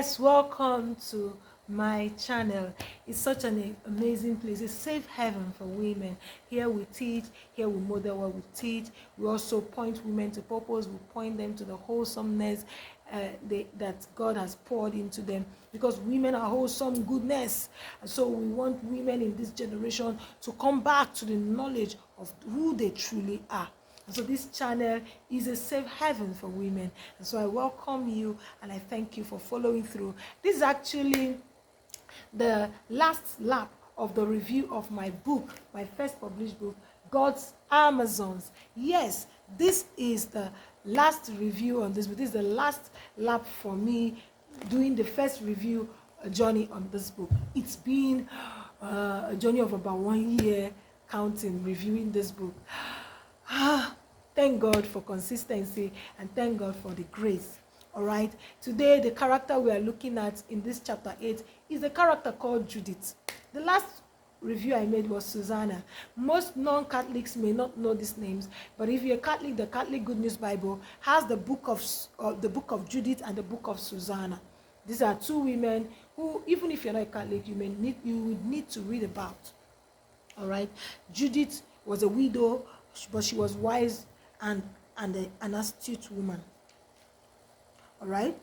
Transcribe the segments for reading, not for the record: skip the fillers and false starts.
Yes, welcome to my channel. It's such an amazing place. It's safe haven for women. Here we teach, here we model what we teach. We also point women to purpose. We point them to the wholesomeness that God has poured into them, because women are wholesome goodness. And so we want women in this generation to come back to the knowledge of who they truly are. And so this channel is a safe haven for women. And so I welcome you and I thank you for following through. This is actually the last lap of the review of my book, my first published book, God's Amazons. Yes, this is the last review on this book. This is the last lap for me doing the first review journey on this book. It's been a journey of about 1 year counting, reviewing this book. Thank God for consistency and thank God for the grace. All right, today the character we are looking at in this chapter 8 is the character called Judith. The last review I made was Susanna. Most non-Catholics may not know these names, but if you're a Catholic, the Catholic Good News Bible has the book of Judith and the book of Susanna. These are two women who, even if you're not a Catholic, you would need to read about. All right, Judith was a widow, but she was wise and an astute woman. All right,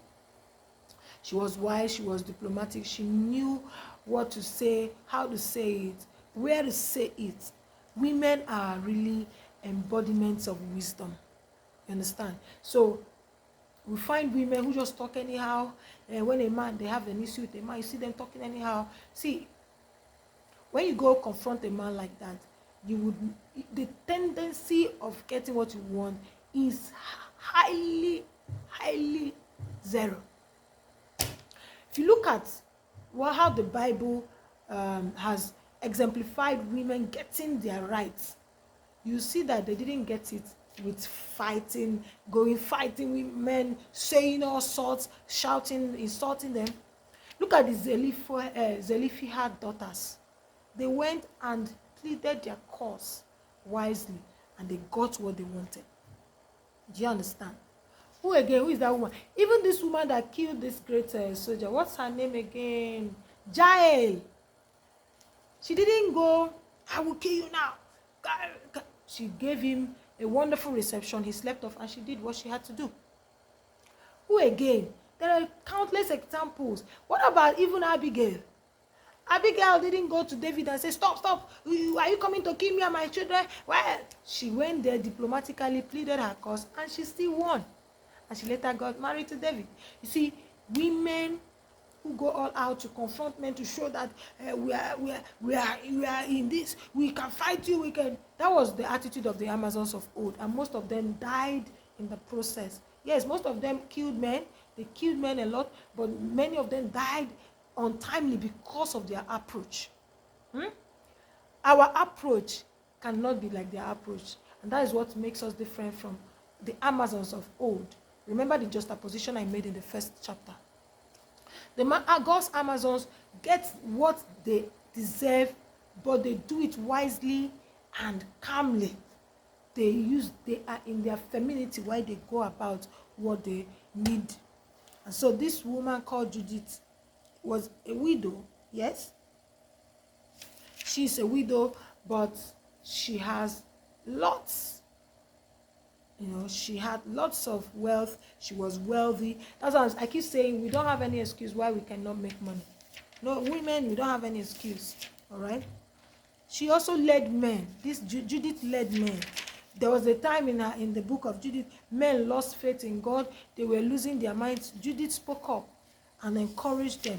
she was wise, she was diplomatic, she knew what to say, how to say it, where to say it. Women are really embodiments of wisdom, you understand? So we find women who just talk anyhow, and when they have an issue with a man, you see them talking anyhow. See, when you go confront a man like that, the tendency of getting what you want is highly zero. If you look at how the Bible has exemplified women getting their rights, you see that they didn't get it with fighting with men, saying all sorts, shouting, insulting them. Look at the Zelophehad daughters. They went and pleaded their cause wisely, and they got what they wanted. Do you understand? Who is that woman? Even this woman that killed this great soldier, what's her name again? Jael. She didn't go, I will kill you now. She gave him a wonderful reception. He slept off and she did what she had to do. Who again? There are countless examples. What about even Abigail? Abigail didn't go to David and say, stop, are you coming to kill me and my children? Well, she went there diplomatically, pleaded her cause, and she still won. And she later got married to David. You see, women who go all out to confront men, to show that we are in this, we can fight you, we can. That was the attitude of the Amazons of old, and most of them died in the process. Yes, most of them killed men. They killed men a lot, but many of them died untimely because of their approach. Our approach cannot be like their approach, and that is what makes us different from the Amazons of old. Remember the juxtaposition I made in the first chapter. God's Amazons get what they deserve, but they do it wisely and calmly. They are in their femininity while they go about what they need. And so this woman called Judith was a widow. Yes, she's a widow, but she has lots. She had lots of wealth. She was wealthy. That's why I keep saying we don't have any excuse why we cannot make money. No, women, we don't have any excuse. All right. She also led men. This Judith led men. There was a time in the book of Judith, men lost faith in God. They were losing their minds. Judith spoke up and encouraged them.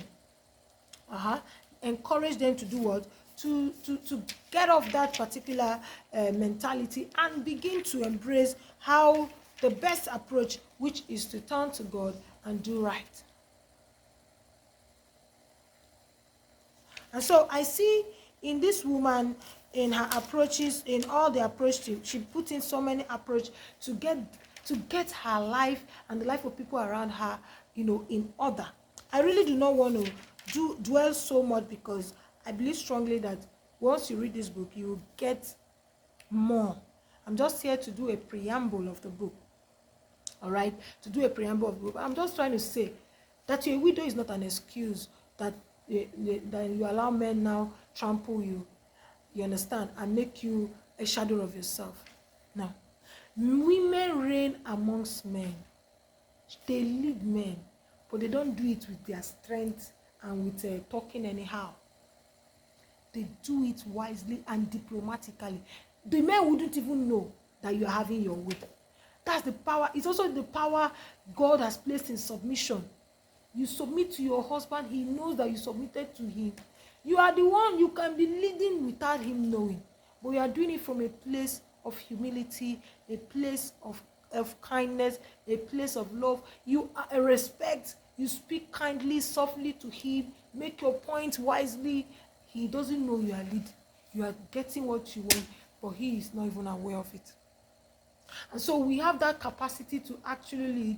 Encouraged them to do what? To get off that particular mentality and begin to embrace how the best approach, which is to turn to God and do right. And so I see in this woman, in her approaches, in all the approach, she put in so many approach to get her life and the life of people around her, in order. I really do not want to dwell so much, because I believe strongly that once you read this book, you will get more. I'm just here to do a preamble of the book. All right, to do a preamble of the book. I'm just trying to say That you're a widow is not an excuse that you allow men now trample you. You understand? And make you a shadow of yourself. Now, women reign amongst men. They lead men, but they don't do it with their strength and with talking anyhow. They do it wisely and diplomatically. The men wouldn't even know that you're having your way. That's the power. It's also the power God has placed in submission. You submit to your husband, he knows that you submitted to him. You are the one you can be leading without him knowing. But you are doing it from a place of humility, a place of kindness, a place of love. You are respect. You speak kindly, softly to him. Make your point wisely. He doesn't know you are leading. You are getting what you want, but he is not even aware of it. And so we have that capacity to actually lead.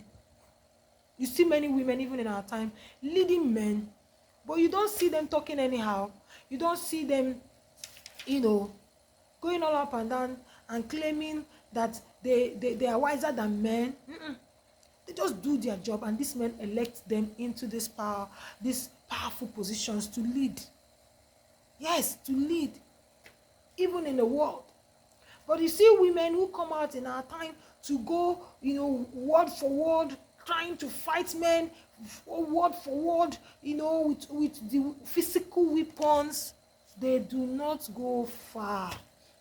You see many women, even in our time, leading men, but you don't see them talking anyhow. You don't see them, going all up and down and claiming that they are wiser than men. They just do their job, and these men elect them into these powerful positions to lead. Yes, to lead, even in the world. But you see women who come out in our time to go, word for word, trying to fight men, word for word, with the physical weapons. They do not go far.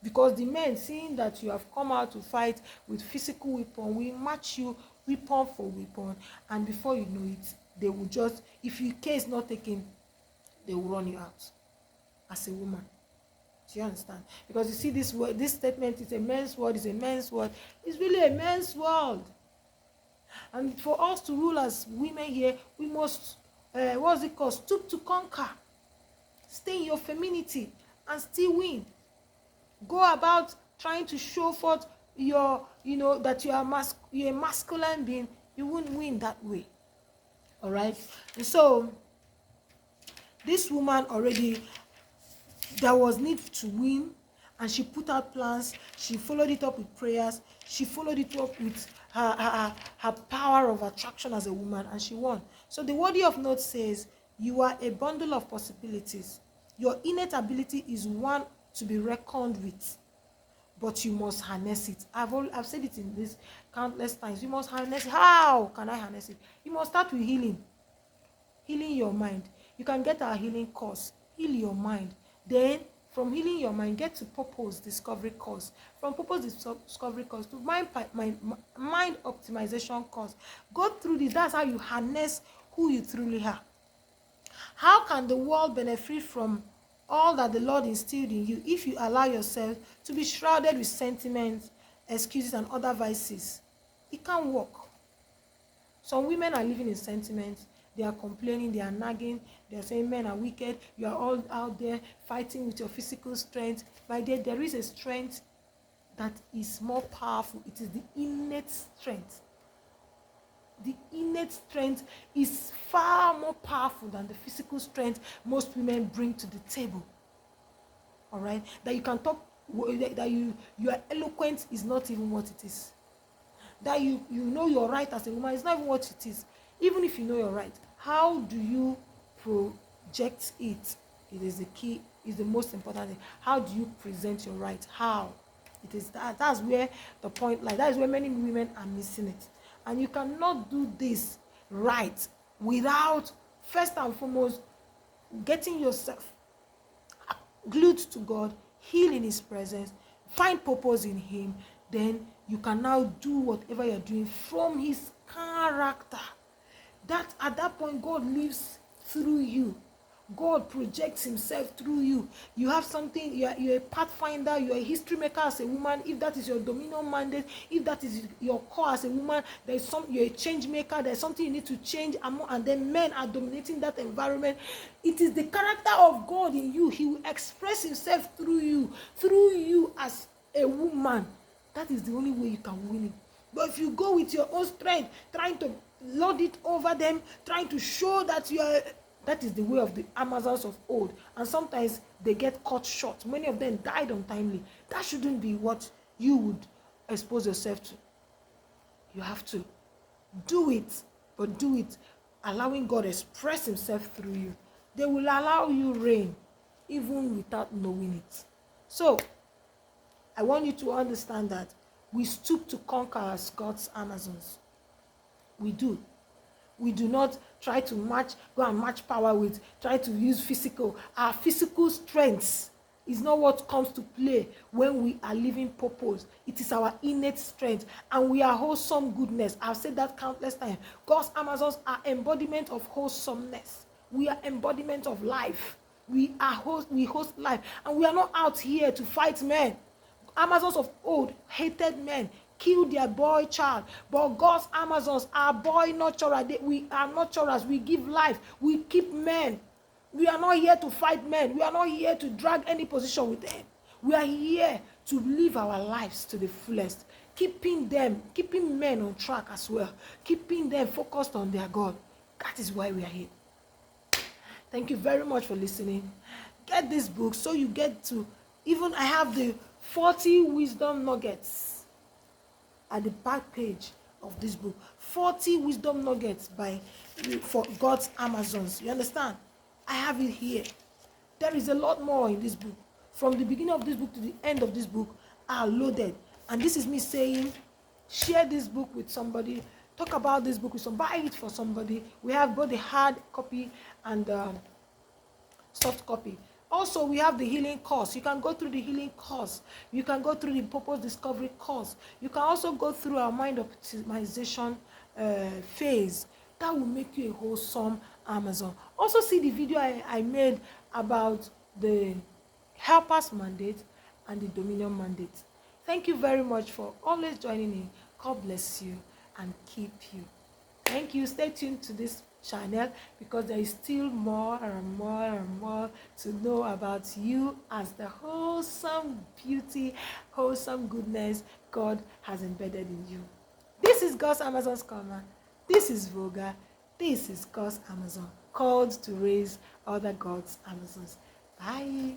Because the men, seeing that you have come out to fight with physical weapon, will match you weapon for weapon. And before you know it, they will just, if your case not taken, they will run you out as a woman. Do you understand? Because you see this word, this statement is a man's word, is a man's word. It's really a man's world. And for us to rule as women here, we must, stoop to conquer. Stay in your femininity and still win. Go about trying to show forth that you're a masculine being. You won't win that way. All right? And so, this woman already, there was need to win, and she put out plans. She followed it up with prayers. She followed it up with her power of attraction as a woman, and she won. So the worthy of note says, you are a bundle of possibilities. Your innate ability is one to be reckoned with, but you must harness it. I've said it in this countless times. You must harness it. How can I harness it? You must start with healing your mind. You can get our healing course. Heal your mind. Then from healing your mind, get to purpose discovery course. From purpose discovery course to mind optimization course. Go through this. That's how you harness who you truly are. How can the world benefit from all that the Lord instilled in you if you allow yourself to be shrouded with sentiments, excuses, and other vices? It can't work. Some women are living in sentiments. They are complaining, they are nagging, they are saying men are wicked. You are all out there fighting with your physical strength. By there is a strength that is more powerful. It is the innate strength. The innate strength is far more powerful than the physical strength most women bring to the table. All right? That you can talk, that you are eloquent is not even what it is. That you know you're right as a woman is not even what it is. Even if you know you're right, how do you project it? It is the key, is the most important thing. How do you present your right? How? It is that's where the point lies. That is where many women are missing it. And you cannot do this right without, first and foremost, getting yourself glued to God, heal in His presence, find purpose in Him. Then you can now do whatever you're doing from His character. That at that point, God lives through you. God projects Himself through you. You have something, you're a pathfinder, you're a history maker as a woman. If that is your dominion mandate, if that is your core as a woman, you're a change maker, there's something you need to change, and then men are dominating that environment. It is the character of God in you. He will express Himself through you as a woman. That is the only way you can win it. But if you go with your own strength, trying to lord it over them, trying to show that that is the way of the Amazons of old. And sometimes they get cut short. Many of them died untimely. That shouldn't be what you would expose yourself to. You have to do it, but do it allowing God express himself through you. They will allow you reign even without knowing it. So I want you to understand that we stoop to conquer as God's Amazons. We do. We do not try to go and match power with, try to use physical. Our physical strength is not what comes to play when we are living purpose. It is our innate strength, and we are wholesome goodness. I've said that countless times. God's Amazons are embodiment of wholesomeness. We are embodiment of life. We host life, and we are not out here to fight men. Amazons of old hated men, killed their boy child, but God's Amazons are boy nurturer. We are nurturers. We give life. We keep men. We are not here to fight men. We are not here to drag any position with them. We are here to live our lives to the fullest, keeping men on track as well, keeping them focused on their God. That is why we are here. Thank you very much for listening. Get this book so you get to, even I have the 40 wisdom nuggets at the back page of this book. 40 wisdom nuggets for God's Amazons. You understand? I have it here. There is a lot more in this book. From the beginning of this book to the end of this book are loaded. And this is me saying, share this book with somebody. Talk about this book with somebody. Buy it for somebody. We have both the hard copy and soft copy. Also, we have the healing course. You can go through the healing course. You can go through the purpose discovery course. You can also go through our mind optimization phase. That will make you a wholesome Amazon. Also, see the video I made about the helpers mandate and the dominion mandate. Thank you very much for always joining in. God bless you and keep you. Thank you. Stay tuned to this channel because there is still more and more and more to know about you as the wholesome beauty, wholesome goodness God has embedded in you. This is God's Amazon's Corner. This is Voga. This is God's Amazon, called to raise other God's Amazons. Bye.